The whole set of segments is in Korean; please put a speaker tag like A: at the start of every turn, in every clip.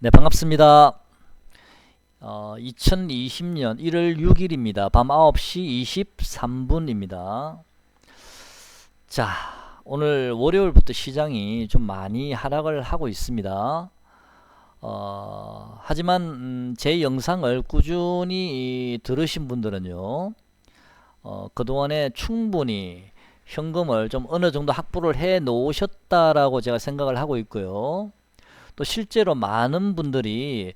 A: 네, 반갑습니다. 2020년 1월 6일입니다. 밤 9시 23분입니다. 자, 오늘 월요일부터 시장이 좀 많이 하락을 하고 있습니다. 하지만 제 영상을 꾸준히 들으신 분들은요, 그동안에 충분히 현금을 좀 어느 정도 확보를 해 놓으셨다라고 제가 생각을 하고 있고요. 또 실제로 많은 분들이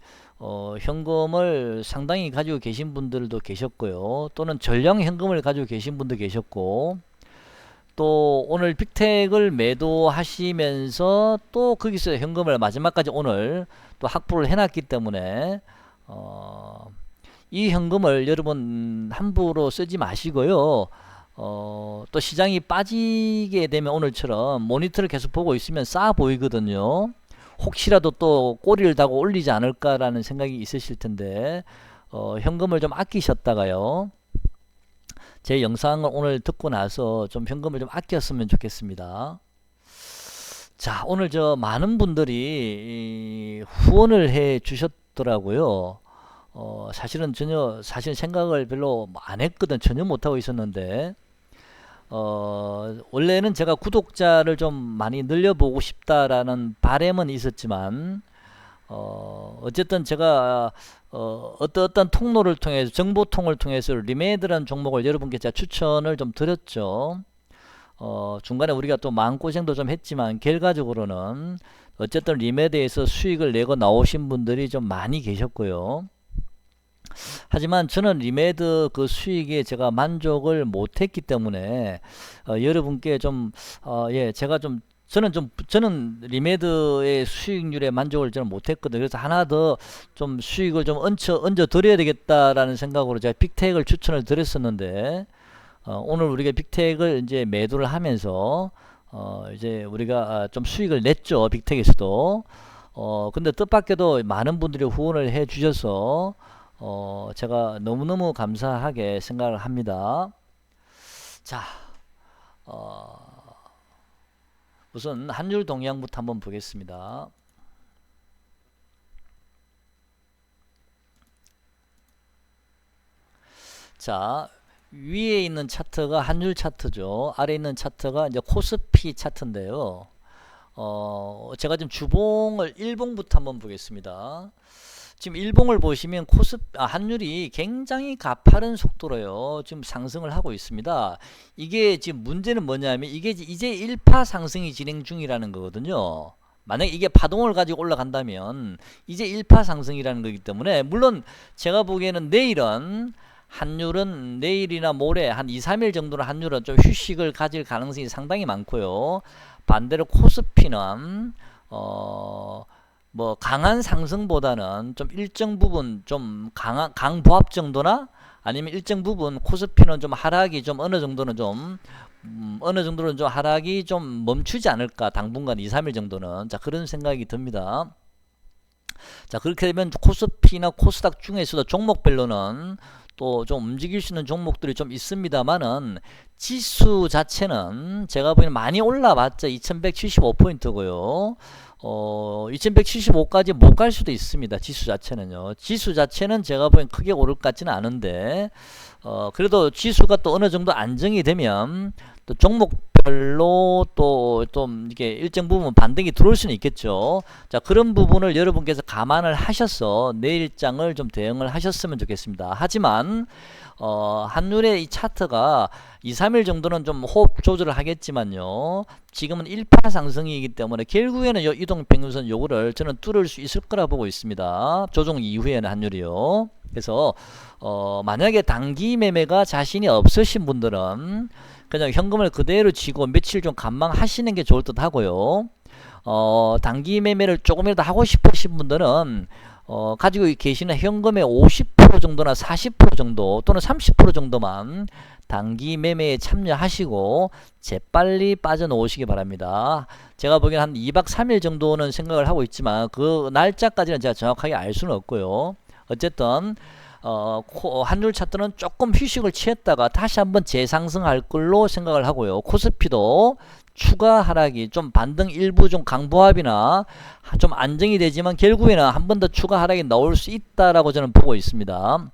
A: 현금을 상당히 가지고 계신 분들도 계셨고요. 또는 전량 현금을 가지고 계신 분도 계셨고, 또 오늘 빅텍을 매도하시면서 또 거기서 현금을 마지막까지 오늘 또 확보를 해놨기 때문에 이 현금을 여러분 함부로 쓰지 마시고요. 또 시장이 빠지게 되면 오늘처럼 모니터를 계속 보고 있으면 싸 보이거든요. 혹시라도 또 꼬리를 다고 올리지 않을까라는 생각이 있으실 텐데, 현금을 좀 아끼셨다가요, 제 영상을 오늘 듣고 나서 좀 현금을 좀 아꼈으면 좋겠습니다. 자, 오늘 많은 분들이 후원을 해 주셨더라고요. 사실은 사실 생각을 별로 안 했거든. 전혀 못하고 있었는데, 원래는 제가 구독자를 좀 많이 늘려보고 싶다라는 바람은 있었지만, 어쨌든 제가 어떤 통로를 통해서, 정보통을 통해서 리메이드라는 종목을 여러분께 제가 추천을 좀 드렸죠. 중간에 우리가 또 마음고생도 좀 했지만 결과적으로는 어쨌든 리메이드에서 수익을 내고 나오신 분들이 좀 많이 계셨고요. 하지만 저는 리메이드 그 수익에 제가 만족을 못했기 때문에 여러분께 제가 저는 리메이드의 수익률에 만족을 저는 못했거든요. 그래서 하나 더 좀 수익을 좀 얹어 드려야 되겠다라는 생각으로 제가 빅텍을 추천을 드렸었는데, 오늘 우리가 빅텍을 이제 매도를 하면서 이제 우리가 좀 수익을 냈죠. 빅텍에서도. 근데 뜻밖에도 많은 분들이 후원을 해 주셔서 제가 너무너무 감사하게 생각을 합니다. 자, 우선 환율 동향부터 한번 보겠습니다. 자, 위에 있는 차트가 환율 차트죠. 아래 있는 차트가 이제 코스피 차트인데요. 제가 지금 주봉을 일봉부터 한번 보겠습니다. 지금 일봉을 보시면 환율이 굉장히 가파른 속도로요, 지금 상승을 하고 있습니다. 이게 지금 문제는 뭐냐면 이게 이제 1파 상승이 진행 중이라는 거거든요. 만약에 이게 파동을 가지고 올라간다면 이제 1파 상승이라는 거기 때문에, 물론 제가 보기에는 환율은 내일이나 모레 한 2, 3일 정도는 환율은 좀 휴식을 가질 가능성이 상당히 많고요. 반대로 코스피는 뭐 강한 상승보다는 좀 일정 부분 좀 강보합 정도나, 아니면 일정 부분 코스피는 좀 하락이 좀 어느 정도는 좀 하락이 좀 멈추지 않을까, 당분간 2, 3일 정도는. 자, 그런 생각이 듭니다. 자, 그렇게 되면 코스피나 코스닥 중에서도 종목별로는 또 좀 움직일 수 있는 종목들이 좀 있습니다만은, 지수 자체는 제가 보기에는 많이 올라봤자 2175포인트고요. 2175까지 못 갈 수도 있습니다. 지수 자체는요. 지수 자체는 제가 보기엔 크게 오를 것 같지는 않은데, 그래도 지수가 또 어느 정도 안정이 되면 또 종목별로 또 좀 이게 일정 부분 반등이 들어올 수는 있겠죠. 자, 그런 부분을 여러분께서 감안을 하셔서 내일장을 좀 대응을 하셨으면 좋겠습니다. 하지만 환율의 이 차트가 2, 3일 정도는 좀 호흡 조절을 하겠지만요, 지금은 1파 상승이기 때문에 결국에는 이동평균선 요거를 저는 뚫을 수 있을 거라 보고 있습니다. 조정 이후에는 환율이요. 그래서 만약에 단기 매매가 자신이 없으신 분들은 그냥 현금을 그대로 쥐고 며칠 좀 관망하시는 게 좋을 듯 하고요. 단기 매매를 조금이라도 하고 싶으신 분들은 가지고 계시는 현금의 50% 정도나 40% 정도 또는 30% 정도만 단기 매매에 참여하시고 재빨리 빠져놓으시기 바랍니다. 제가 보기엔 한 2박 3일 정도는 생각을 하고 있지만 그 날짜까지는 제가 정확하게 알 수는 없고요. 어쨌든 환율 차트는 조금 휴식을 취했다가 다시 한번 재상승할 걸로 생각을 하고요. 코스피도 추가 하락이 좀 반등 일부 좀 강보합이나 좀 안정이 되지만 결국에는 한 번 더 추가 하락이 나올 수 있다라고 저는 보고 있습니다.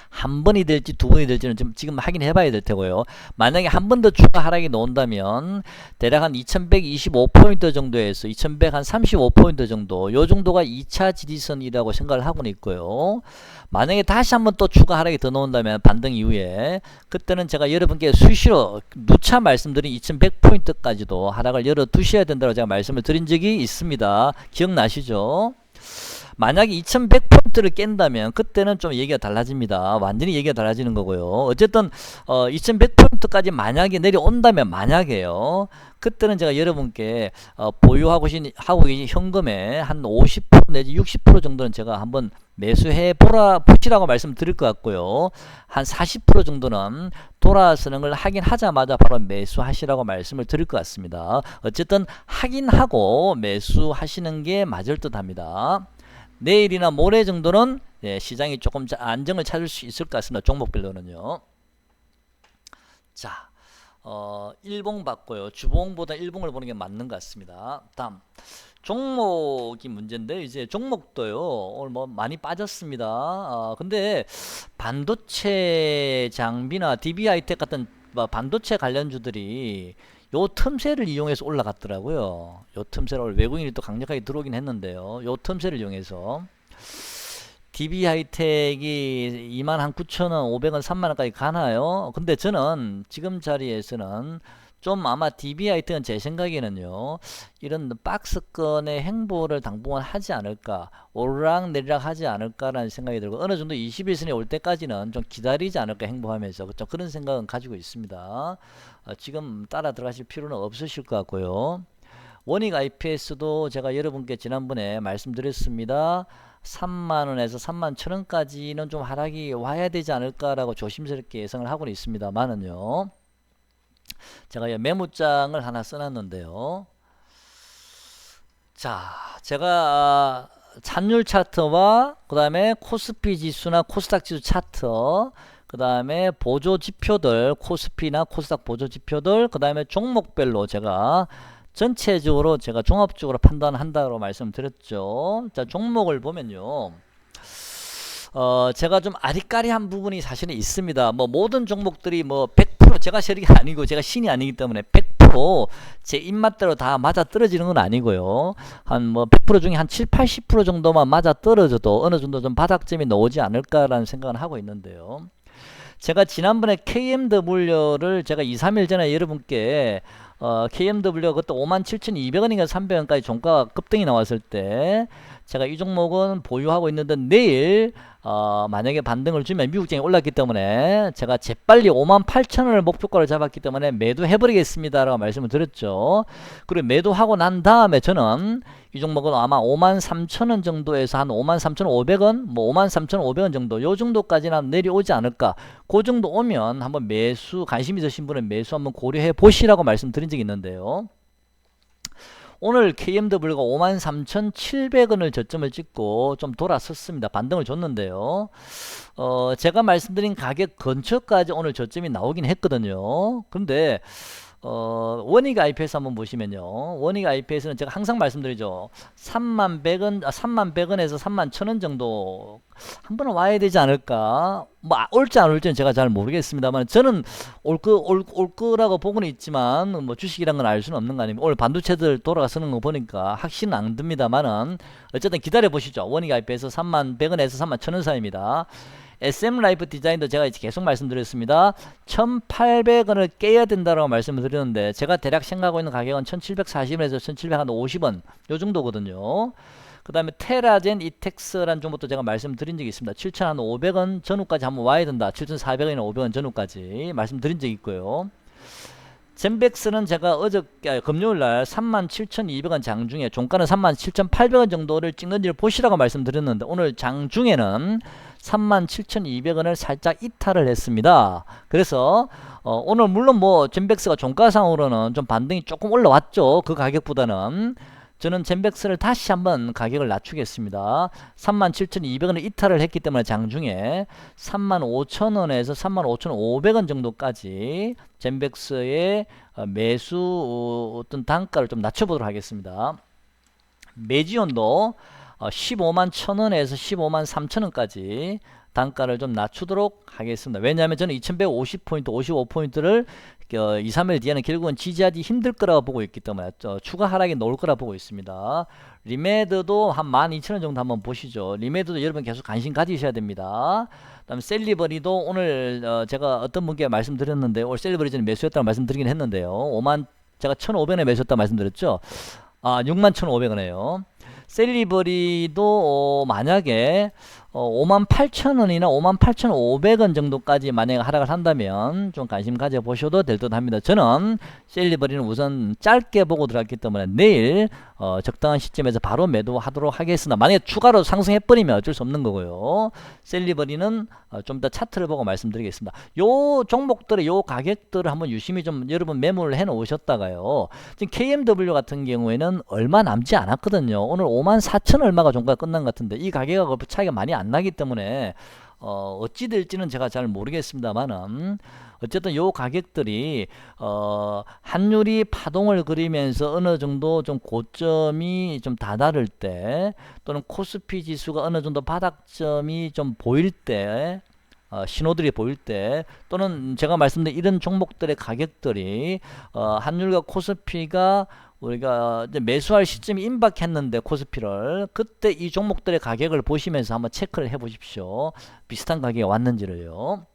A: 한 번이 될지 두 번이 될지는 지금 확인해 봐야 될 테고요. 만약에 한 번 더 추가 하락이 나온다면 대략 한 2125포인트 정도에서 2135포인트 정도, 요 정도가 2차 지지선이라고 생각을 하고는 있고요. 만약에 다시 한번 또 추가 하락이 더 나온다면 반등 이후에, 그때는 제가 여러분께 수시로 누차 말씀드린 2100포인트까지도 하락을 열어 두셔야 된다고 제가 말씀을 드린 적이 있습니다. 기억나시죠? 만약에 2100포인트를 깬다면 그때는 좀 얘기가 달라집니다. 완전히 얘기가 달라지는 거고요. 어쨌든 2100포인트까지 만약에 내려온다면, 만약에요, 그때는 제가 여러분께 보유하고 계신 현금의 한 50% 내지 60% 정도는 제가 한번 매수해 보시라고 말씀드릴 것 같고요. 한 40% 정도는 돌아서는 걸 확인하자마자 바로 매수하시라고 말씀을 드릴 것 같습니다. 어쨌든 확인하고 매수하시는 게 맞을 듯 합니다. 내일이나 모레 정도는 시장이 조금 안정을 찾을 수 있을 것 같습니다. 종목별로는요. 자, 일봉 봤고요. 주봉보다 일봉을 보는 게 맞는 것 같습니다. 다음 종목이 문제인데, 이제 종목도요 오늘 뭐 많이 빠졌습니다. 근데 반도체 장비나 DB하이텍 같은 반도체 관련주들이 요 틈새를 이용해서 올라갔더라고요. 요 틈새를 외국인이 또 강력하게 들어오긴 했는데요. 요 틈새를 이용해서 DB하이텍이 29,000원, 500원, 3만원까지 가나요? 근데 저는 지금 자리에서는 좀 아마 DB하이텍은 제 생각에는요, 이런 박스권의 행보를 당분간 하지 않을까, 오르락내리락 하지 않을까라는 생각이 들고, 어느 정도 21선에 올 때까지는 좀 기다리지 않을까, 행보하면서. 좀 그런 생각은 가지고 있습니다. 지금 따라 들어가실 필요는 없으실 것 같고요. 원익 IPS도 제가 여러분께 지난번에 말씀드렸습니다. 3만원에서 31,000원까지는 좀 하락이 와야 되지 않을까라고 조심스럽게 예상을 하고는 있습니다만은요, 제가 메모장을 하나 써놨는데요. 자, 제가 찬율 차트와 그 다음에 코스피 지수나 코스닥 지수 차트, 그 다음에 보조 지표들, 코스피나 코스닥 보조 지표들, 그 다음에 종목별로 제가 전체적으로 제가 종합적으로 판단한다고 말씀드렸죠. 자, 종목을 보면요, 제가 좀 아리까리한 부분이 사실은 있습니다. 뭐 모든 종목들이 뭐 100% 제가 세력이 아니고 제가 신이 아니기 때문에 100%제 입맛대로 다 맞아 떨어지는 건 아니고요. 한 뭐 100% 중에 한 7, 80% 정도만 맞아 떨어져도 어느 정도 좀 바닥점이 나오지 않을까라는 생각을 하고 있는데요. 제가 지난번에 KMW를 제가 2, 3일 전에 여러분께 KMW가 그때 57,200원인가 300원까지 종가가 급등이 나왔을 때 제가 이 종목은 보유하고 있는데, 내일 만약에 반등을 주면 미국장이 올랐기 때문에 제가 재빨리 58,000원을 목표가로 잡았기 때문에 매도해버리겠습니다 라고 말씀을 드렸죠. 그리고 매도하고 난 다음에 저는 이 종목은 아마 53,000원 정도에서 한 53,500원, 뭐 53,500원 정도, 요 정도까지는 내려오지 않을까. 그 정도 오면 한번 매수, 관심 있으신 분은 매수 한번 고려해 보시라고 말씀드린 적이 있는데요. 오늘 KMW가 53,700원을 저점을 찍고 좀 돌아섰습니다. 반등을 줬는데요. 제가 말씀드린 가격 근처까지 오늘 저점이 나오긴 했거든요. 근데 원익 IPS 한번 보시면요, 원익 IPS는 제가 항상 말씀드리죠. 31,100원에서 31,000원 정도 한 번은 와야 되지 않을까. 뭐 올지 안 올지는 제가 잘 모르겠습니다만, 저는 올 거라고 보고는 있지만 뭐 주식이란 건 알 수는 없는 거 아닙니까. 오늘 반도체들 돌아가서는 거 보니까 확신은 안 듭니다만은 어쨌든 기다려 보시죠. 원익 IPS 31,100원에서 31,000원 사이입니다. SM라이프 디자인도 제가 계속 말씀드렸습니다. 1,800원을 깨야 된다고 말씀을 드렸는데, 제가 대략 생각하고 있는 가격은 1,740원에서 1,750원 요 정도거든요. 그 다음에 테라젠 이텍스라는 종목도 제가 말씀드린 적이 있습니다. 7,500원 전후까지 한번 와야 된다. 7,400원이나 500원 전후까지 말씀드린 적이 있고요. 젠백스는 제가 금요일날 37,200원 장중에 종가는 37,800원 정도를 찍는지를 보시라고 말씀드렸는데, 오늘 장중에는 37,200원을 살짝 이탈을 했습니다. 그래서 오늘 물론 뭐 젠백스가 종가상으로는 좀 반등이 조금 올라왔죠. 그 가격보다는 저는 젠백스를 다시 한번 가격을 낮추겠습니다. 37,200원을 이탈을 했기 때문에 장중에 35,000원에서 35,500원 정도까지 젠백스의 매수 어떤 단가를 좀 낮춰보도록 하겠습니다. 매지온도 15만 1,000원에서 15만 3,000원까지 단가를 좀 낮추도록 하겠습니다. 왜냐하면 저는 2150포인트, 55포인트를 2, 3일 뒤에는 결국은 지지하기 힘들 거라고 보고 있기 때문에 추가 하락이 나올 거라 보고 있습니다. 리메드도 한 12,000원 정도 한번 보시죠. 리메드도 여러분 계속 관심 가지셔야 됩니다. 그 다음에 셀리버리도 오늘 제가 어떤 분께 말씀드렸는데 오늘 셀리버리 전에 매수했다고 말씀드리긴 했는데요. 제가 1,500원에 매수했다고 말씀드렸죠. 61,500원에요. 셀리버리도 만약에 58,000원이나 58,500원 정도까지 만약에 하락을 한다면 좀 관심 가져보셔도 될 듯 합니다. 저는 셀리버리는 우선 짧게 보고 들어갔기 때문에 내일 적당한 시점에서 바로 매도하도록 하겠습니다. 만약에 추가로 상승해버리면 어쩔 수 없는 거고요. 셀리버리는 좀 더 차트를 보고 말씀드리겠습니다. 요 종목들의 요 가격들을 한번 유심히 좀 여러분 메모를 해 놓으셨다가요. 지금 KMW 같은 경우에는 얼마 남지 않았거든요. 오늘 54,000 얼마가 종가가 끝난 것 같은데 이 가격하고 차이가 많이 안 나기 때문에 어찌 될지는 제가 잘 모르겠습니다만은 어쨌든 요 가격들이 환율이 파동을 그리면서 어느 정도 좀 고점이 좀 다다를 때 또는 코스피 지수가 어느 정도 바닥점이 좀 보일 때 신호들이 보일 때 또는 제가 말씀드린 이런 종목들의 가격들이 환율과 코스피가 우리가 이제 매수할 시점이 임박했는데 코스피를 그때 이 종목들의 가격을 보시면서 한번 체크를 해 보십시오. 비슷한 가격이 왔는지를요.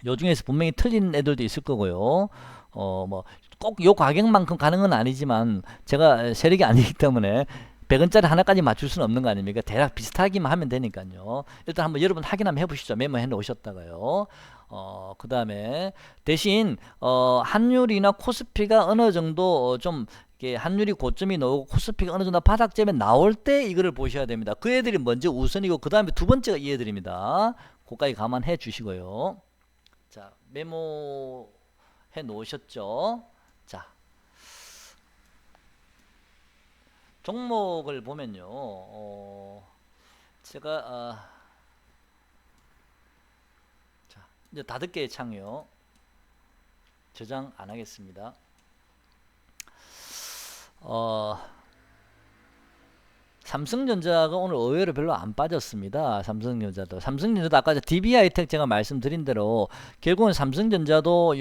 A: 요 중에서 분명히 틀린 애들도 있을 거고요. 뭐 꼭 요 가격만큼 가는 건 아니지만 제가 세력이 아니기 때문에 100원짜리 하나까지 맞출 수는 없는 거 아닙니까? 대략 비슷하기만 하면 되니까요. 일단 한번 여러분 확인 한번 해보시죠. 메모해 놓으셨다가요. 그 다음에 대신 환율이나 코스피가 어느 정도 좀 환율이 고점이 나오고 코스피가 어느 정도 바닥점에 나올 때 이거를 보셔야 됩니다. 그 애들이 먼저 우선이고 그 다음에 두 번째가 이 애들입니다. 그까지 감안해 주시고요. 자, 메모해 놓으셨죠? 자, 종목을 보면요. 제가 자, 이제 5개의 창이요. 저장 안 하겠습니다. 삼성전자가 오늘 의외로 별로 안 빠졌습니다. 삼성전자도 아까 DB하이텍 제가 말씀드린 대로 결국은 삼성전자도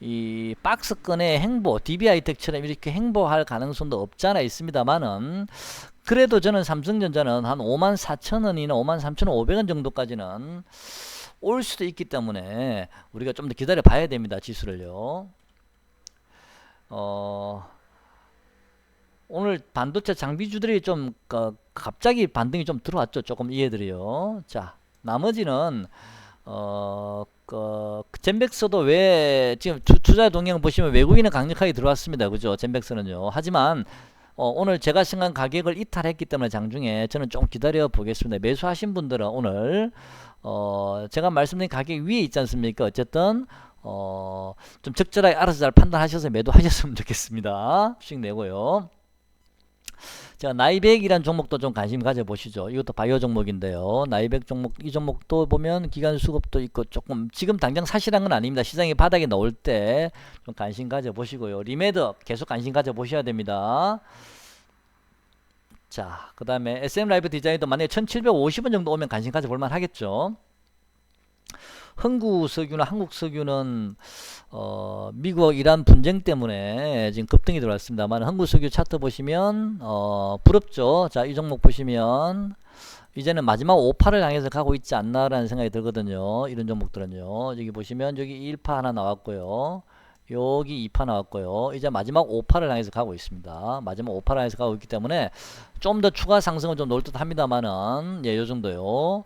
A: 이 박스권의 행보 DB하이텍처럼 이렇게 행보할 가능성도 없잖아 있습니다만은 그래도 저는 삼성전자는 한 54,000원이나 53,500원 정도까지는 올 수도 있기 때문에 우리가 좀 더 기다려 봐야 됩니다. 지수를요. 오늘 반도체 장비주들이 좀 갑자기 반등이 좀 들어왔죠. 조금 이 애들이요. 자, 나머지는 젠백스도 왜 지금 투자 동향 보시면 외국인은 강력하게 들어왔습니다. 그죠? 젠백스는요. 하지만 오늘 제가 생각한 가격을 이탈했기 때문에 장중에 저는 좀 기다려 보겠습니다. 매수하신 분들은 오늘 제가 말씀드린 가격 위에 있지 않습니까? 어쨌든 좀 적절하게 알아서 잘 판단하셔서 매도하셨으면 좋겠습니다. 수익 내고요. 자, 나이백이란 종목도 좀 관심 가져보시죠. 이것도 바이오 종목인데요. 나이백 종목, 이 종목도 보면 기간 수급도 있고 조금 지금 당장 사실한 건 아닙니다. 시장이 바닥에 나올 때 좀 관심 가져보시고요. 리메드 계속 관심 가져보셔야 됩니다. 자, 그 다음에 SM라이프 디자인도 만약에 1750원 정도 오면 관심 가져볼만 하겠죠. 흥구석유나 한국석유는 미국 이란 분쟁 때문에 지금 급등이 들어왔습니다만 흥구석유 차트 보시면 부럽죠. 자, 이 종목 보시면 이제는 마지막 5파를 향해서 가고 있지 않나라는 생각이 들거든요. 이런 종목들은요. 여기 보시면 여기 1파 하나 나왔고요. 여기 2파 나왔고요. 이제 마지막 5파를 향해서 가고 있습니다. 마지막 5파를 향해서 가고 있기 때문에 좀 더 추가 상승은 좀 놓을 듯 합니다만은 요 정도요.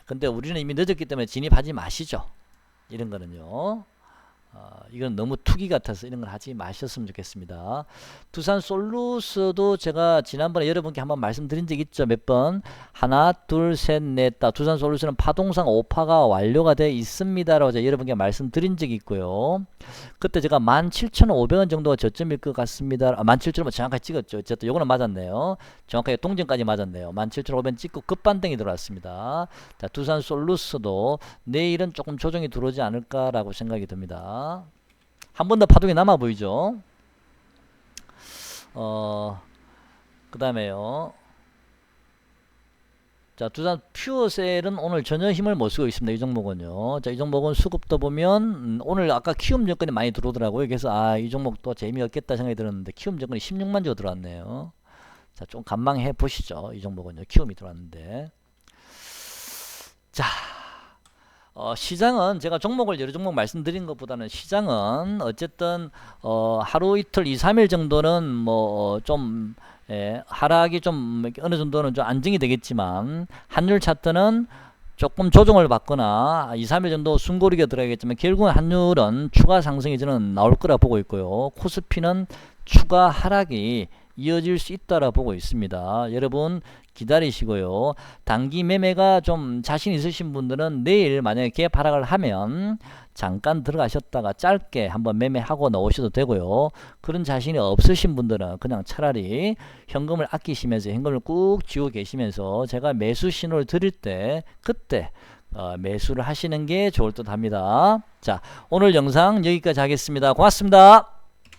A: 근데 우리는 이미 늦었기 때문에 진입하지 마시죠. 이런 거는요. 이건 너무 투기 같아서 이런 걸 하지 마셨으면 좋겠습니다. 두산 솔루스도 제가 지난번에 여러분께 한번 말씀드린 적 있죠. 몇 번. 하나, 둘, 셋, 넷, 다. 두산 솔루스는 파동상 5파가 완료가 되어 있습니다라고 제가 여러분께 말씀드린 적이 있고요. 그때 제가 17,500원 정도가 저점일 것 같습니다. 17,000원 정확하게 찍었죠. 어쨌든 요거는 맞았네요. 정확하게 동전까지 맞았네요. 17,500원 찍고 급반등이 들어왔습니다. 자, 두산 솔루스도 내일은 조금 조정이 들어오지 않을까라고 생각이 듭니다. 한 번 더 파동이 남아 보이죠. 그 다음에요. 자, 두산 퓨어셀은 오늘 전혀 힘을 못 쓰고 있습니다. 이 종목은요. 자, 이 종목은 수급도 보면 오늘 아까 키움 정권이 많이 들어오더라고요. 그래서 이 종목도 재미없겠다 생각이 들었는데 키움 정권이 16만 주 들어왔네요. 자, 좀 관망해 보시죠. 이 종목은요. 키움이 들어왔는데. 자, 시장은 제가 종목을 여러 종목 말씀드린 것보다는 시장은 어쨌든 하루 이틀 2, 3일 정도는 뭐 좀 하락이 좀 어느 정도는 좀 안정이 되겠지만 환율 차트는 조금 조정을 받거나 2, 3일 정도 숨고르게 들어가겠지만 결국은 환율은 추가 상승이 저는 나올 거라 보고 있고요. 코스피는 추가 하락이 이어질 수 있다라 보고 있습니다. 여러분 기다리시고요. 단기 매매가 좀 자신 있으신 분들은 내일 만약에 갭 하락을 하면 잠깐 들어가셨다가 짧게 한번 매매하고 나오셔도 되고요. 그런 자신이 없으신 분들은 그냥 차라리 현금을 아끼시면서 현금을 꾹 쥐고 계시면서 제가 매수 신호를 드릴 때 그때 매수를 하시는 게 좋을 듯 합니다. 자, 오늘 영상 여기까지 하겠습니다. 고맙습니다.